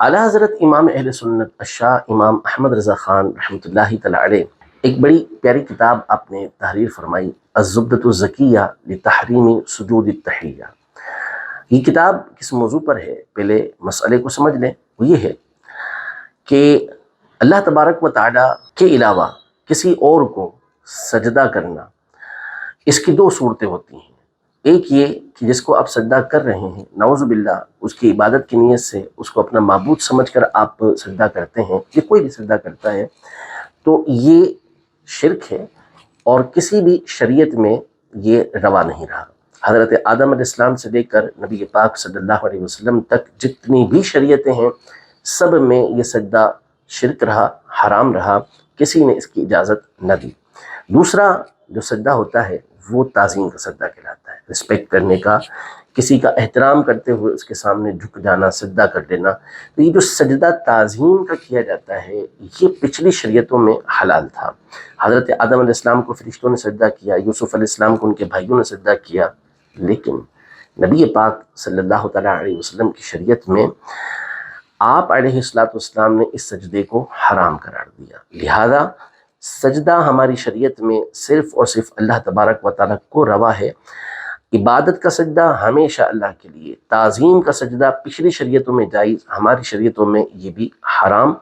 اعلیٰ حضرت امام اہل سنت الشاہ امام احمد رضا خان رحمۃ اللہ تعالی علیہ ایک بڑی پیاری کتاب آپ نے تحریر فرمائی، الزبدۃ الزکیہ لتحریم سجود التحیہ۔ یہ کتاب کس موضوع پر ہے؟ پہلے مسئلے کو سمجھ لیں۔ وہ یہ ہے کہ اللہ تبارک و تعالی کے علاوہ کسی اور کو سجدہ کرنا، اس کی دو صورتیں ہوتی ہیں۔ ایک یہ کہ جس کو آپ سجدہ کر رہے ہیں، نعوذ باللہ اس کی عبادت کی نیت سے اس کو اپنا معبود سمجھ کر آپ سجدہ کرتے ہیں، یہ کوئی بھی سجدہ کرتا ہے تو یہ شرک ہے اور کسی بھی شریعت میں یہ روا نہیں رہا۔ حضرت آدم علیہ السلام سے لے کر نبی پاک صلی اللہ علیہ وسلم تک جتنی بھی شریعتیں ہیں، سب میں یہ سجدہ شرک رہا، حرام رہا، کسی نے اس کی اجازت نہ دی۔ دوسرا جو سجدہ ہوتا ہے وہ تعظیم کا سجدہ کہلاتا ہے، رسپیکٹ کرنے کا، کسی کا احترام کرتے ہوئے اس کے سامنے جھک جانا، سجدہ کر دینا۔ تو یہ جو سجدہ تعظیم کا کیا جاتا ہے یہ پچھلی شریعتوں میں حلال تھا۔ حضرت آدم علیہ السلام کو فرشتوں نے سجدہ کیا، یوسف علیہ السلام کو ان کے بھائیوں نے سجدہ کیا، لیکن نبی پاک صلی اللہ تعالیٰ علیہ وسلم کی شریعت میں آپ علیہ السلام نے اس سجدے کو حرام قرار دیا۔ لہذا سجدہ ہماری شریعت میں صرف اور صرف اللہ تبارک و تعالیٰ کو روا ہے۔ عبادت کا سجدہ ہمیشہ اللہ کے لیے، تعظیم کا سجدہ پچھلی شریعتوں میں جائز، ہماری شریعتوں میں یہ بھی حرام۔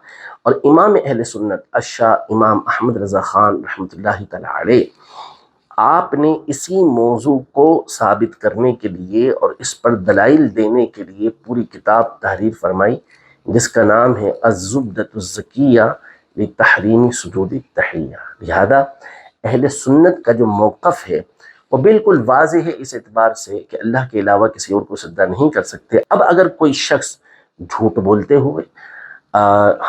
اور امام اہل سنت الشاہ امام احمد رضا خان رحمۃ اللہ تعالی علیہ، آپ نے اسی موضوع کو ثابت کرنے کے لیے اور اس پر دلائل دینے کے لیے پوری کتاب تحریر فرمائی، جس کا نام ہے الزبدۃ الزکیہ لتحریم سجود التحیہ۔ لہذا اہل سنت کا جو موقف ہے وہ بالکل واضح ہے اس اعتبار سے کہ اللہ کے علاوہ کسی اور کو سجدہ نہیں کر سکتے۔ اب اگر کوئی شخص جھوٹ بولتے ہوئے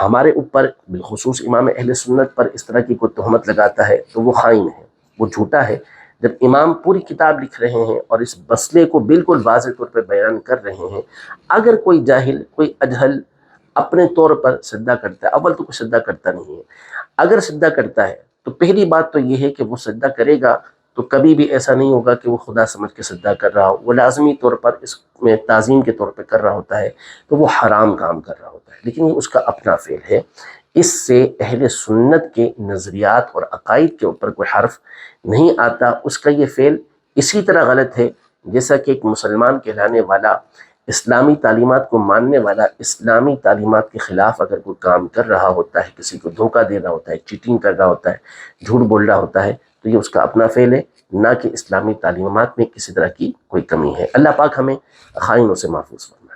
ہمارے اوپر بالخصوص امام اہل سنت پر اس طرح کی کوئی تہمت لگاتا ہے تو وہ خائن ہے، وہ جھوٹا ہے۔ جب امام پوری کتاب لکھ رہے ہیں اور اس مسئلے کو بالکل واضح طور پر بیان کر رہے ہیں، اگر کوئی جاہل، کوئی اجہل اپنے طور پر سجدہ کرتا ہے، اول تو کوئی سجدہ کرتا نہیں ہے، اگر سجدہ کرتا ہے تو پہلی بات تو یہ ہے کہ وہ سجدہ کرے گا تو کبھی بھی ایسا نہیں ہوگا کہ وہ خدا سمجھ کے سجدہ کر رہا ہو، وہ لازمی طور پر اس میں تعظیم کے طور پہ کر رہا ہوتا ہے، تو وہ حرام کام کر رہا ہوتا ہے، لیکن یہ اس کا اپنا فعل ہے۔ اس سے اہل سنت کے نظریات اور عقائد کے اوپر کوئی حرف نہیں آتا۔ اس کا یہ فعل اسی طرح غلط ہے جیسا کہ ایک مسلمان کہلانے والا، اسلامی تعلیمات کو ماننے والا، اسلامی تعلیمات کے خلاف اگر کوئی کام کر رہا ہوتا ہے، کسی کو دھوکہ دے رہا ہوتا ہے، چیٹنگ کر رہا ہوتا ہے، جھوٹ بول رہا ہوتا ہے، تو یہ اس کا اپنا فعل ہے، نہ کہ اسلامی تعلیمات میں کسی طرح کی کوئی کمی ہے۔ اللہ پاک ہمیں خائنوں سے محفوظ فرمائے۔